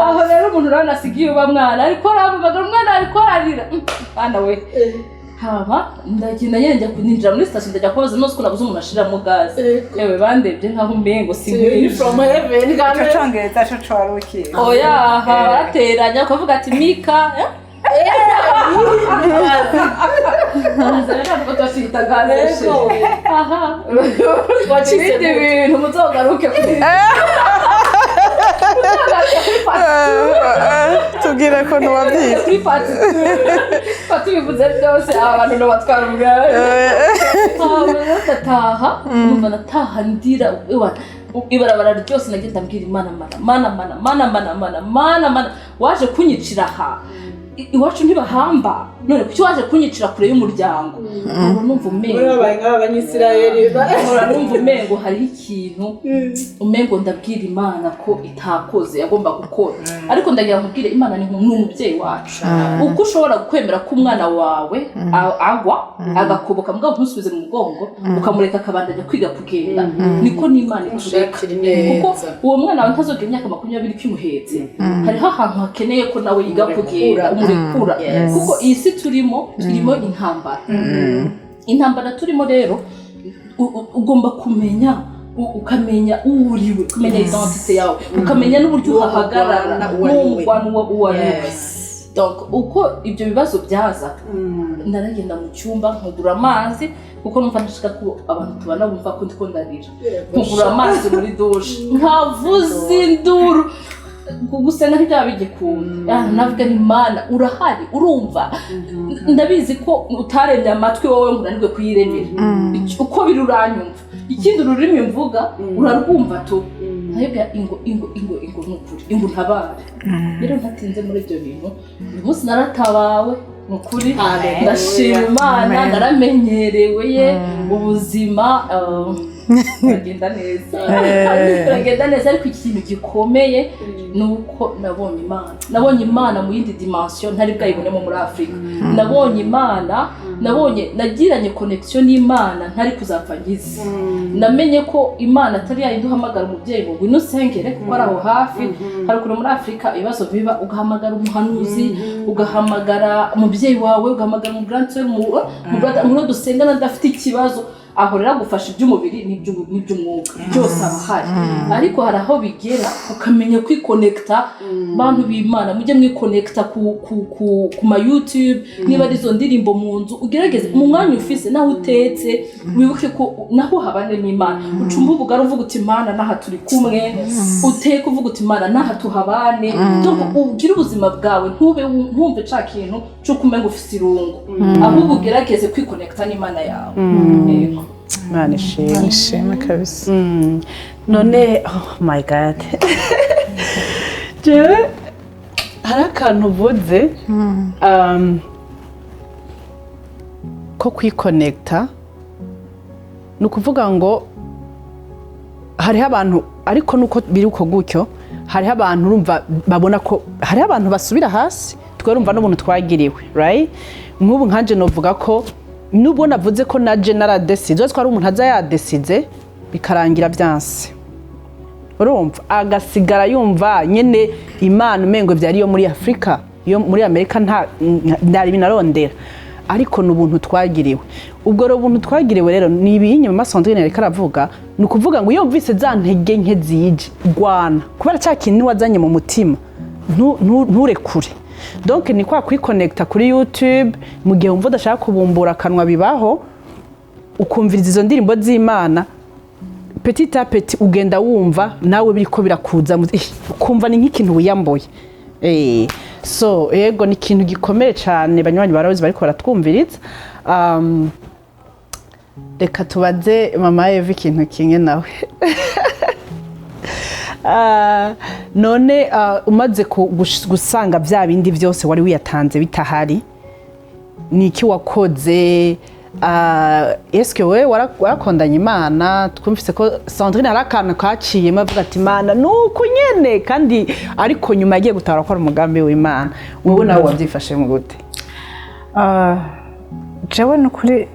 aho rero umuntu urabona asigiye uba mwana ariko aravuga umwana ariko ararira bana we haba ndagenda nyene njya kuninjira muri station ndajya kubaza nose ko nabuze umuntu ashiramo gaze ewe bandebye nkaho mbengo singi from heaven kandi cyongereza cyo cwaruki oya harateranya kuvuga ati mika Azana ko twashita gaze aha wachite ibintu muzogaruke kuri tubwire ko ntiwabyize kuri pati bivuze byose abantu no batwara ubwayo natataha numva nataha ndira ibarabara ryose nagenda mbwira Imana waje kunyicira aha iwacu ntibahamba none kuki waje kunyicira kure y'umuryango abo numva umengo babaye nk'abanyisirayeli numva umengo hari ikintu umengo ndabwira Imana ko itakoze yagomba gukora ariko ndagira nkubwire Imana ni nk'umubyeyi wacu uko ushobora kwemera ko umwana wawe agwa agakoboka mbwa ntusubize mu mugongo ukamureka akabandanya kwiga kugenda niko n'Imana igushaka kuko uwo mwana wawe ntazogira imyaka 20 kimuhetse hariho ahantu hakeneye ko nawe yiga kugenda umurekura kuko iyi si turimo intambara turimo rero ugomba kumenya ukamenya uriwe kumenya identité yawe ukamenya n'uburyo uhagarara n'umugwano uwariwe donc uko ibyo bibazo byaza naragenda mu cyumba nkugura amazi kuko numva ndashaka ko abantu tubana bumva ko ndiko ndarira nkugura amazi muri douche nkavuza induru gusenga ntibyabigikunda navuga ni Imana urahari urumva ndabizi ko utaremye amatwi wowe ngo nanirwe kuyiremera uko biruranyumva ikindi ururimi mvuga urarwumva to ntabwo ingo nukuri ingo ntabare rero ntatinze muri ibyo bintu uyu munsi naratabawe nukuri ndashima Imana naramenyerewe ubuzima uragenda neza ariko ikintu gikomeye nuko nabonye Imana mu yindi dimension ntari bwayibonemo muri Afrika nabonye Imana nagiranye connection n'Imana ntari kuzapfa ngize namenye ko Imana atari yayiduhamagara umubyeyi ngo ngwino sengere kuko ari aho hafi hari kuri muri Afrika ibibazo biba ugahamagara umuhanuzi ugahamagara umubyeyi wawe ugahamagara mu grandson mu dusengana ndafite ikibazo aho rero gufasha iby'umubiri n'iby'umwuka byose abahari ariko hari aho bigera ukamenya kwiconnecta bantu b'Imana mujye mwiconnecta ku ma YouTube niba ari zo ndirimbo mu nzu ugerageze mu mwanya ufise naho utetse wibuke ko naho habane n'Imana ucumba ubugara uvuga uti Imana naha turi kumwe uteke uvuga uti Imana naha tuhabane donc ugira ubuzima bwawe ntumve ca kintu cyo kumenga ufise irungu ahubwo ugerageze kwiconnecta n'Imana yawe Imana ishimwe kabisa none oh my god jewe hari akantu uvuze ko kwiconnecta ni ukuvuga ngo hariho abantu ariko nuko biri uko gutyo hariho abantu urumva babona ko hariho abantu basubira hasi twerumva n'ubuntu twagiriwe right nk'ubu nkanje novuga ko nubwo navuze ko na general decide twari umuntu aza yadecide bikarangira byanse urumva agasigara yumva nyene Imana umengo byari yo muri Afrika yo muri Amerika ntari binarondera ariko n'ubuntu twagiriwe ubwo ro buntu twagiriwe rero ni ibinyuma masondine yari karavuga ni ukuvuga ngo iyo mvise za ntege nke zije gwana kubera cya kintu wazanye mu mutima nturekure donc ni kwa kwiconnecta kuri YouTube mu gihe umva udashaka kubumbura kanwa bibaho ukumviriza izo ndirimbo z'Imana petit à petit ugenda wumva nawe biriko birakuza ukumva ni nk'ikintu wiyamboye so yego ni ikintu gikomeye cyane banywanyi barazi bariko baratwumviriza reka tubaze mama Eve ikintu kinge nawe none umaze gusanga bya bindi byose wari wiyatanze bitahari ni iki wakoze eske we warakondanye Imana twumvise ko Sandrine hari akantu kaciyemo avuga ati Imana nuko nyene kandi ariko nyuma yagiye gutara ko ari umugambi w'Imana wowe nawe wabyifashe mu gute jewe nukuri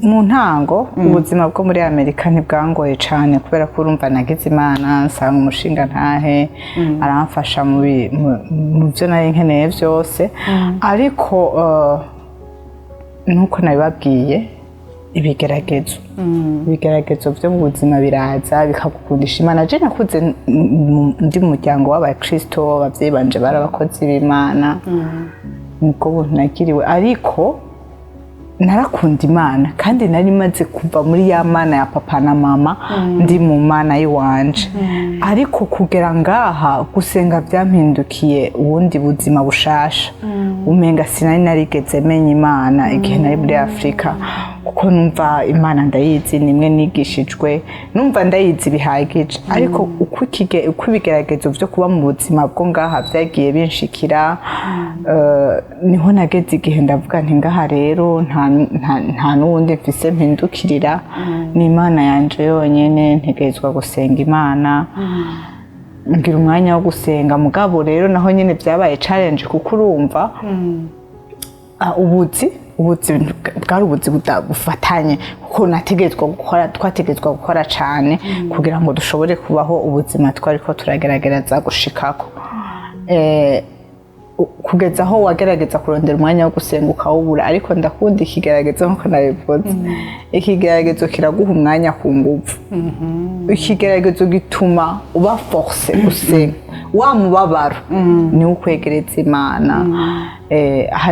mu ntango ubuzima bwo muri Amerika ntibwangoye cyane kubera ko urumva nagize Imana nsanga umushinga ntahe aramfasha mu byo nari nkeneye byose ariko nuko nabibabwiye ibigeragezo byo mu buzima biraza bikagukundisha Imana. Je nakuze ndi mu muryango w'abakristo, abavyeyi banje barabakozi b'Imana niko buntu nagiriwe, ariko narakunda Imana kandi nari maze kuva muri ya mana ya papa na mama ndi mu mana yiwanje, ariko kugera ngaha gusenga byampindukiye ubundi buzima bushasha. Umenga sinari narigeze menya Imana igihe nari muri Afrika, kuko numva Imana ndayizi, nimwe nigishijwe, numva ndayizi bihagije, ariko uko ibigeragezo byo kuba mu buzima bwo ngaha byagiye binshikira, niho nageze igihe ndavuga nti ngaha rero nta n'uwundi mfise mpindukirira, ni Imana yanje yonyene, ntegerezwa gusenga Imana, ngira umwanya wo gusenga. Mugabo rero naho nyene byabaye challenge, kuko urumva ubuzi bwari ubuzi bufatanye, kuko twategetswe gukora cyane kugira ngo dushobore kubaho ubuzima twariko turagerageza gushikako. Kugeza aho wagerageza kurondera umwanya wo gusenga ukawubura, ariko ndakunda ikigeragezo nkuko nabivuze. Ikigeragezo kiraguha umwanya ku nguvu, ikigeragezo gituma uba force gusenga, wa mubabaro ni ukwegereza Imana.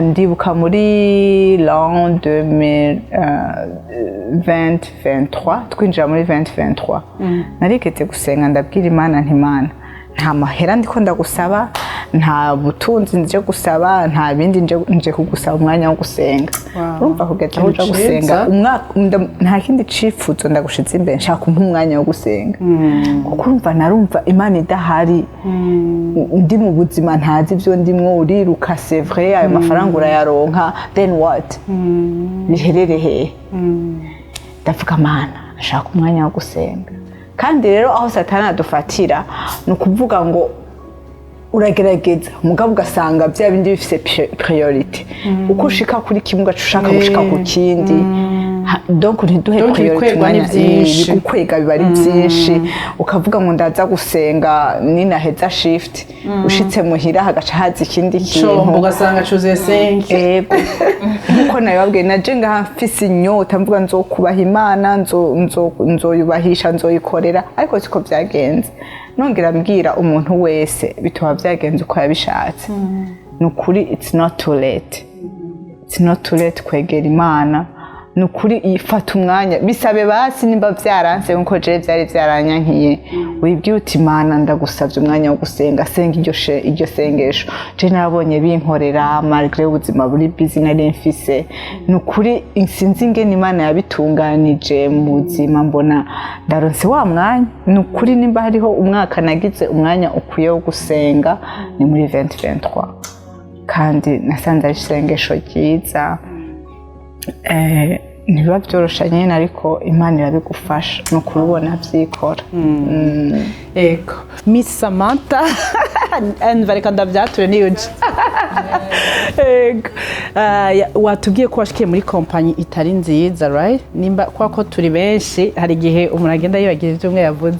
Ndibuka muri l'an 2023 twinjira muri 2023 narigeze gusenga ndabwira Imana nti Imana, nta mahera ndiko ndagusaba, nta butunzi nje gusaba, nta bindi nje kugusaba umwanya wo gusenga. Urumva kugeza aho uja gusenga nta kindi cifuzo ndagushize imbere, nshaka umwanya wo gusenga, kuko urumva narumva Imana idahari, ndi mu buzima ntazi ibyo ndimwo, uriruka c'est vrai, ayo mafaranga urayaronka, then what? Biherere hehe? Ndavuga Mana, nshaka umwanya wo gusenga. Kandi rero aho Satani adufatira ni ukuvuga ngo uragerageza mugabo ugasanga bya bindi bifise priority, uko ushika kuri kimwe ugacushaka gushika ku kindi, donc ntiduhe priority, bigukwega biba ari byinshi, ukavuga ngo ndaza gusenga ninaheza shift, ushitse muhira hagaca haza ikindi kintu, ugasanga cuze 5. Yego, nkuko nabibabwiye naje ngaha mfise inyota, mvuga nzokubaha Imana, nzoyubahisha, nzoyikorera, ariko siko byagenze. Nongera mbwira umuntu wese bituma byagenze uko yabishatse, nukuri it's not too late, it's not too late kwegera Imana, nukuri ifata umwanya, bisabe basi nimba byaranse nkuko je byari byaranyankiye, wibwiye uti Imana ndagusavye umwanya wo gusenga, senga iryo sengesho. Je nabonye binkorera malgré ubuzima buri busy nari mfise, nukuri insinzi ingene Imana yabitunganije mu buzima, mbona ndaronse wa mwanya. Nukuri nimba hariho umwaka nagize umwanya ukwiye wo gusenga ni muri 2023, kandi nasanze ari isengesho ryiza. Ntibiba byorosha nyine, ariko Imana irabigufasha, ni ukurubona byikora. Ego Miss Samantha bareka ndabyature niyuje. Ego watubwiye ko washikiye muri kompanyi itari nziza, right? Nimba ko turi benshi, hari igihe umuntu agenda yibagira ibyo umwe yavuze.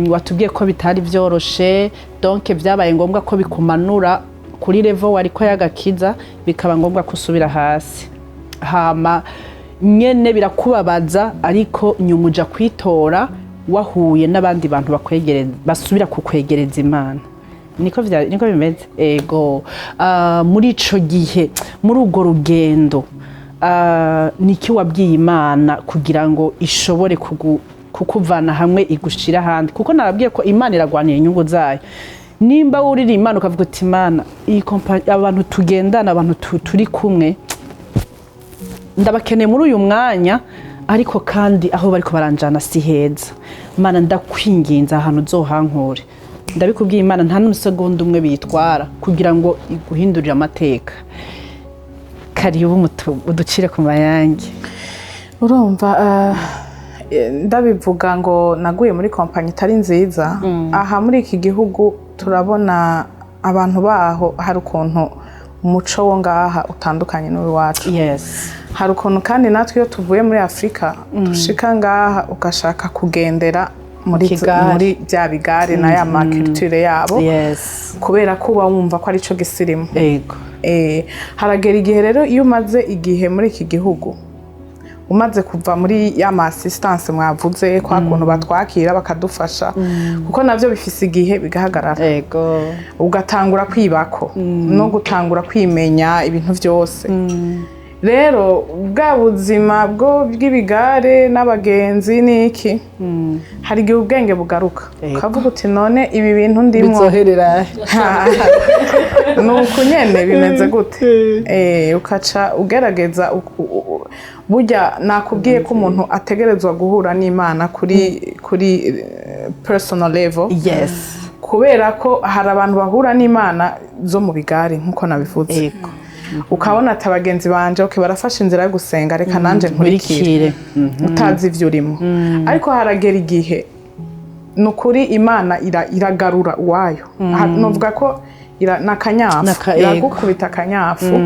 Watubwiye ko bitari byoroshe, donc byabaye ngombwa ko bikumanura kuri level wariko yagakiza, bikaba ngombwa kusubira hasi. Hama nyene birakubabaza, ariko nyuma uja kwitora wahuye n'abandi bantu bakwegereza, basubira kukwegereza Imana. Niko bimeze. Ego muri ico gihe, muri urwo rugendo, niki wabwiye Imana kugira ngo ishobore kukuvana hamwe igushira handi? Kuko narabwiye ko Imana iragwanira inyungu zayo. Nimba uriri Imana ukavuga uti Imana, iyi company abantu tugendana, abantu turi kumwe, ndabakeneye muri uyu mwanya, ariko kandi aho bariko baranjana si heza. Mana ndakwinginza ahantu uzohankure ndabikubwiye Imana nta n'umusegonda umwe bitwara kugira ngo iguhindurire amateka. Karibu uducire ku mayange. Urumva ndabivuga ngo naguye muri kompanyi itari nziza. Aha muri iki gihugu turabona abantu baho hari ukuntu umuco wo ngaha utandukanye n'uwacu. Hari ukuntu kandi natwe iyo tuvuye muri Afrika dushika ngaha ugashaka kugendera muri bya bigare na ya maculture yabo kubera ko uba wumva ko ari cyo gisirimu. Haragera igihe rero iyo umaze igihe muri iki gihugu umaze kuva muri ya assistance mwavuze kwa kuntu batwakira bakadufasha kuko navyo bifise igihe bigahagarara. Ugatangura kwibako no gutangura kwimenya ibintu byose. Rero bwa buzima bwo bw'ibigare n'abagenzi niki hari igihe ubwenge bugaruka ukavuga uti none ibi bintu ndimo bizoherera nuko nyene bimeze gute. Ukaca ugerageza burya nakubwiye ko umuntu ategerezwa guhura n'Imana kuri personal level. Kubera ko hari abantu bahura n'Imana zo mu bigare nkuko nabivuze. Ukabona ati abagenzi banje barafashe inzira yo gusenga reka nanje nkurikire utazi ivyo urimo. Ariko haragera igihe nukuri Imana iragarura uwayo. Novuga ko nakanyafu iragukubita akanyafu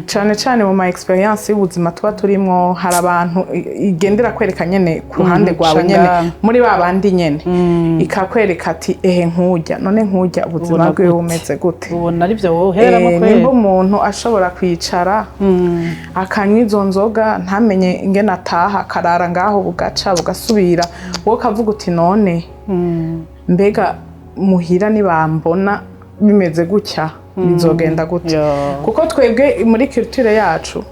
cyane cyane mu ma experience y'ubuzima tuba turimo. Hari abantu igendera kwereka nyene ku ruhande rwawe nyene muri babandi nyene ikakwereka ati nkujya none nkujya ubuzima bwe bumeze gute. Ubona ari byo woheramo kwere nimba umuntu ashobora kwicara akanywa izo nzoga ntamenye ingene ataha karara ngaho bugaca bugasubira wowe kavuga uti none mbega muhira nibambona bimeze gutya bizogenda gutya. Kuko twebwe muri culture yacu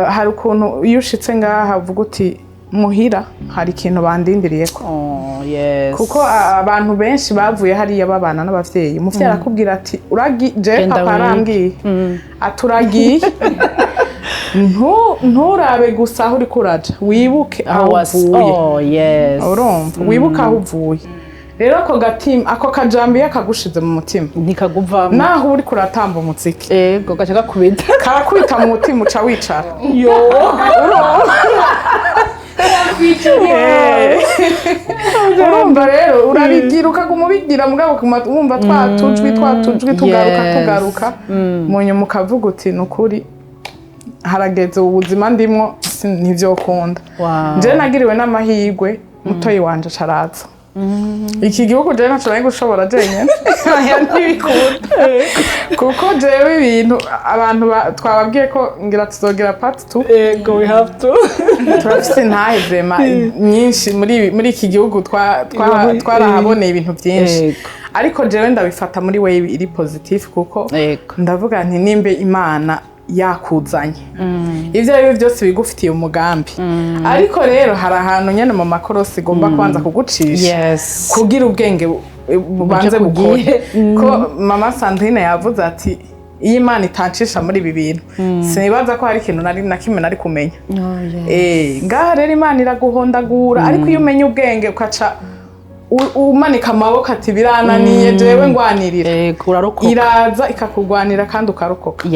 hari ukuntu iyo ushitse ngaha uvuga uti muhira hari ikintu bandindiriyeko. Kuko abantu benshi bavuye hariya babana n'abavyeyi umuvyeyi arakubwira ati je papa arambwiye aturagiye nturabe gusa aho uri kuraja wibuke aho uvuye. Urumva wibuke aho uvuye. Rero ako kajambo yakagushize mu mutima ntikaguvamo naho uri kuratamba umuziki gaca gakubita karakubita mu mutima uca wicara urumva rero urabigira ukaguma ubigira mugabo wumva twatujwi tugaruka mu nyuma ukavuga uti nukuri harageze ubuzima ndimwo ntivyokunda. Je nagiriwe n'amahirwe mutoyi wanje caraza iki gihugu je naco gushobora jenyene ntibikunda kuko jewe ibintu abantu twababwiye ko ngira tuzogera part 2. We have to turafise ntahe vrema nyinshi muri iki gihugu twarahaboneye ibintu byinshi. Ariko jewe ndabifata muri way iri positive kuko ndavuga nti nimbe Imana yakuzanye ivyo ari byose bigufitiye umugambi. Ariko rero hari ahantu nyene mu makorosi igomba kwanza kugucisha kugira ubwenge bubanze bukore. Ko mama Sandrine yavuze ati iyo Imana itancisha muri ibi bintu sinibaza ko hari ikintu na kimwe nari kumenya. Ngaha rero Imana iraguhondagura ariko iyo umenye ubwenge ukaca umanika amaboko ati birananiye jewe ngwanirira iraza ikakugwanira kandi ukarokoka.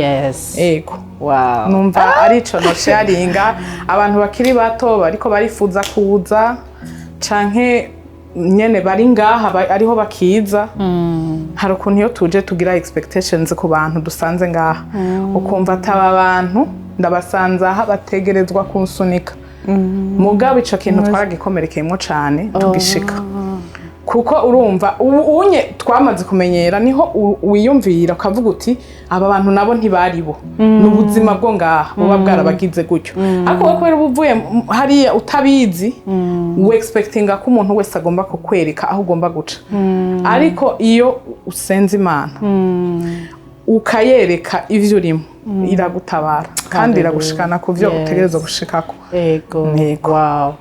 Numva arico no sharinga abantu bakiri bato bariko barifuza kuza canke nyene bari ngaha ariho bakiza. Hari ukuntu iyo tuje tugira expectations ku bantu dusanze ngaha ukumva ataba abantu ndabasanze aha bategerezwa kunsunika mugabo ico kintu twaragikomerekeyemo cane tugishika kuko urumva unye twamaze kumenyera niho wiyumvira ukavuga uti aba bantu nabo ntibaribo n'ubuzima bwo ngaha buba bwarabagize gutyo. Ariko kubera ubuvuye hariya utabizi we expectinga ko umuntu wese agomba kukwereka aho ugomba guca. Ariko iyo usenze Imana ukayereka ivyo urimo iragutabara kandi iragushikana ku byo utegerezwa gushikako. Wow.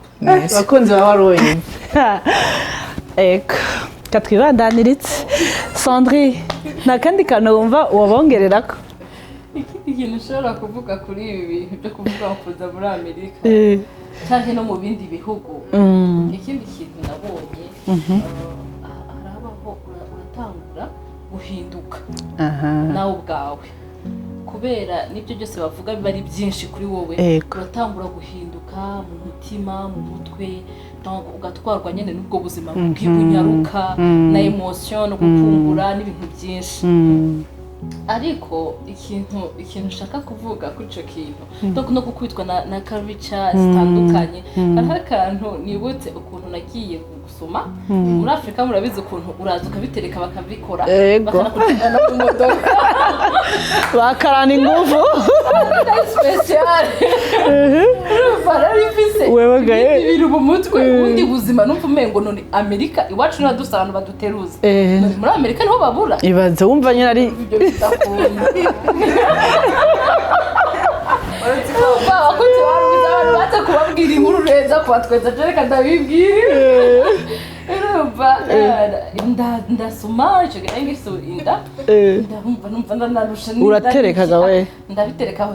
Bakunzi bawaroye katwibandaniritse Sandrine nta kandi kantu wumva wabongererako? Ikintu ushobora kuvuga kuri ibi bintu byo kuvuga kuza muri Amerika cyangwa no mu bindi bihugu ikindi kintu harabaho uratangura guhinduka nawe ubwawe kubera n'ibyo byose bavuga biba ari byinshi kuri wowe uratangura guhinduka mu mutima mu mutwe ugatwarwa nyine n'ubwo buzima bw'ibunyaruka na emotion no gukumbura n'ibintu byinshi ariko ikintu nshaka kuvuga kuri icyo kintu no gukubitwa na culture zitandukanye hariho akantu nibutse ukuntu nagiye gusoma muri Afurika murabizi ukuntu uraza ukabitereka bakabikora bakanakugenda ku modoka bakarana ingufu special barabifise ibintu mu mutwe ubundi buzima numva umengo none Amerika iwacu niho dusanga abantu baduteruza muri Amerika niho babura ibaze wumva nyine ari baza kubabwira inkuru neza kubatweza reka ndabibwira ndasoma icyo gihe ngiso inda ndumva ndanarusha uraterekaga we ndabiterekaho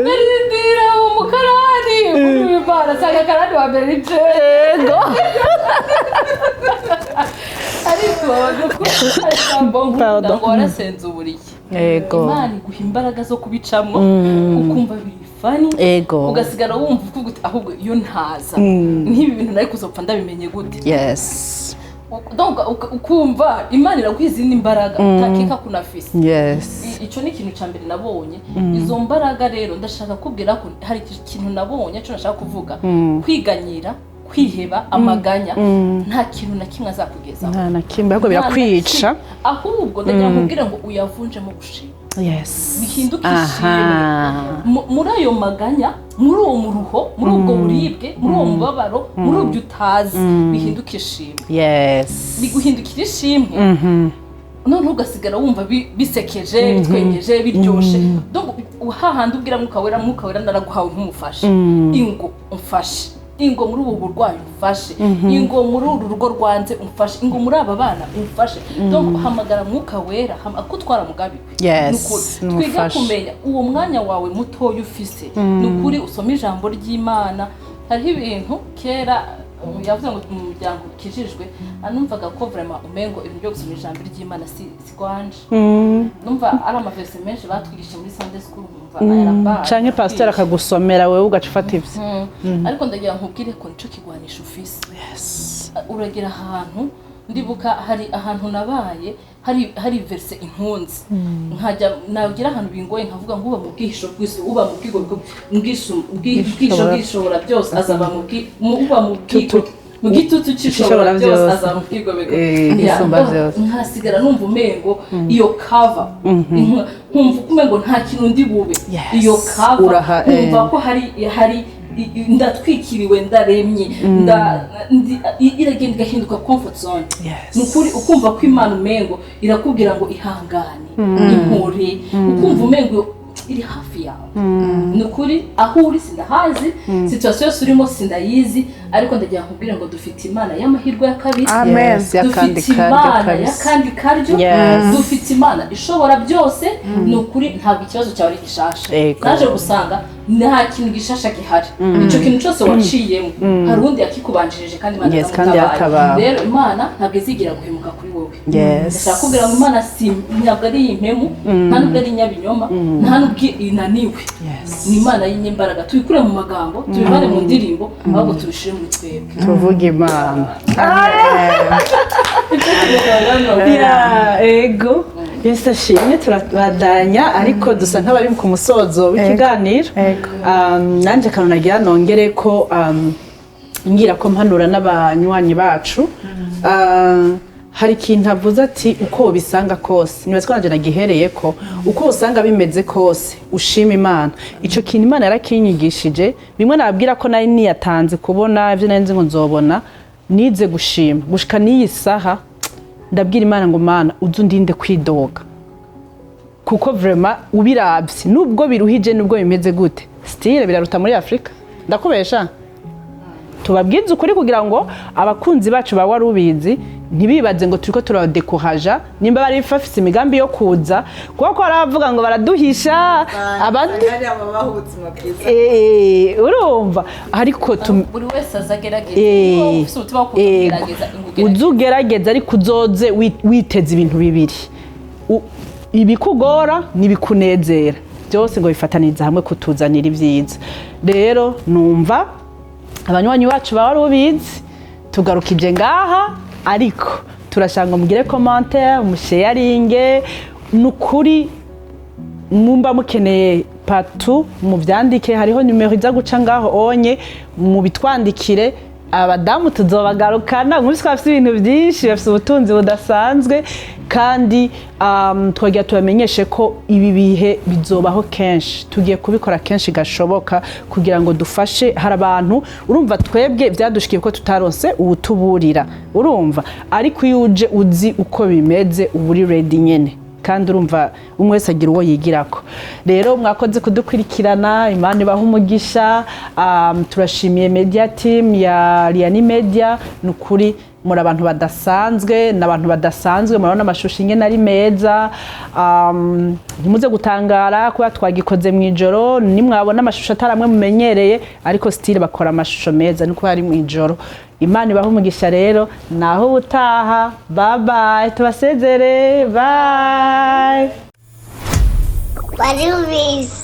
narindira umukarani ubibana sanga akarani wa mbere n'icego ariko ngo warasenze uburiye Imana iguha imbaraga zo kubicamwo ukumva biri fani ugasigara wumva uvuga uti ahubwo iyo ntaza nk'ibi bintu nari kuzopfa ndabimenye gute donc ukumva Imana iraguha izindi mbaraga utakeka kunafise icyo ni ikintu cya mbere nabonye izo mbaraga rero ndashaka kubwira ko hari ikintu nabonye cyo nashaka kuvuga kwiganyira kwiheba amaganya nta kintu na kimwe azakugezaho nta na kimwe ahubwo birakwica ahubwo ndagira nkubwire ngo uyavunjemo gushima bihinduka ishimwe muri ayo maganya muri uwo muruho muri ubwo buribwe muri uwo mubabaro muri ubyo utazi bihinduka ishimwe biguhindukira ishimwe none ugasigara wumva bisekeje bitwengeje biryoshe hahandi ubwira mwuka wera ndaraguhawe nk'umufashe ingo umfashe ingo muri ubu burwayi umfashe ingo muri uru rugo rwanze umfashe ingo muri aba bana umfashe donc hamagara mwuka wera akutwara mugabi twiga kumenya uwo mwanya wawe mutoya ufise nukuri usoma ijambo ry'Imana hariho ibintu kera yavuze ngo mu muryango ukijijwe anumvaga ko vraiment umengo ibintu byo gusoma ijambo ry'Imana si gwanje numva ari amaverse menshi batwigisha muri Sunday school canke pastor akagusomera wewe ugaca ufata ivyo ariko ndagira nkubwire ko nico kigwanisha ufise uragira ahantu ndibuka hari ahantu nabaye hari verse impunzi nkajya nagira ahantu bingoye nkavuga ngo uba mu bwihisho bw'isi uba mu bwigo bw'ishobora byose azaba uba mu gitutu cy'ishobora byose azaba mu bwigo nkasigara numva umengo iyo cover nkumva umengo nta kintu ndi bube iyo cover nkumva ko hari ndatwikiriwe ndaremye iragenda igahinduka comfort zone nukuri ukumva ko Imana umengo irakubwira ngo ihangane impore ukumva umengo iri hafi yawe nukuri aho uri sindahazi situation yose urimo sindayizi ariko ndagira nkubwire ngo dufite Imana y'amahirwe ya kabiri dufite Imana y'akandi karyo dufite Imana ishobora byose nukuri ntabwo ikibazo cyawe ari gishasha naje gusanga nta kintu gishasha gihari icyo kintu cyose waciyemo hari undi yakikubanjirije kandi Imana yatabaye rero Imana ntabwo izigira guhemuka kuri wowe ndashaka kubwira ngo Imana ntabwo ari impemu nta nubwo ari inyabinyoma nta nubwo inaniwe ni Imana y'inyembaraga tubikure mu magambo tubivane mu ndirimbo ahubwo tubishire muri twebwe tuvuge Imana ego Yesu ashimwe turabadanya ariko dusa nk'abari ku musozo w'ikiganiro nanje nagira nongere ko ngira ko mpanura n'abanywanyi bacu hari ikintu avuze ati uko bisanga kose nibaze ko nagihereye ko uko usanga bimeze kose ushima Imana ico kintu Imana yarakinyigishije bimwe nababwira ko nari niyatanze kubona ivyo nari nzi ngo nzobona nize gushima gushika n'iyi saha ndabwira Imana ngo Mana uzundinde kwidoga kuko vraiment ubiravye nubwo biruhije nubwo bimeze gute style biraruta muri Afrika ndakubesha tubabwize ukuri kugira ngo abakunzi bacu ba warubizi ntibibaze ngo turiko turabadekoraja nimba bari bafise imigambi yo kuza kuko baravuga ngo baraduhisha abandi urumva ariko buri wese azagerageza uzugerageza ariko uzoze witeze ibintu bibiri ibikugora nibikunezera byose ngo bifataniriza hamwe kutuzanira ibyiza rero numva abanywanyi bacu baba rubizi tugarukije ngaha ariko turashanga mugire commentaire umusharinge nukuri mumba mukeneye patu mu byandike hariho numero iza guca ngaho onye mu bitwandikire abadamu tuzobagarukana muri twafite ibintu byinshi bafite ubutunzi budasanzwe kandi twagiye tubamenyeshe ko ibi bihe bizobaho kenshi tugiye kubikora kenshi gashoboka kugira ngo dufashe hari abantu urumva twebwe byadushikiye ko tutaronse ubutuburira urumva ariko iyo uje uzi uko bimeze uburi ready nyene kandi urumva umwe wese agira uwo yigirako rero mwakoze kudukurikirana Imana ibaha umugisha turashimiye media team ya Liani Media nukuri muri abantu badasanzwe n'abantu badasanzwe murabona amashusho ingene ari meza ntimuze gutangara kuba twagikoze mu ijoro nimwabona amashusho ataramwe mumenyereye ariko still bakora amashusho meza nuko hari mu ijoro Imana ibaha umugisha rero naho ubutaha bye bye tubasezere bye Wari ubizi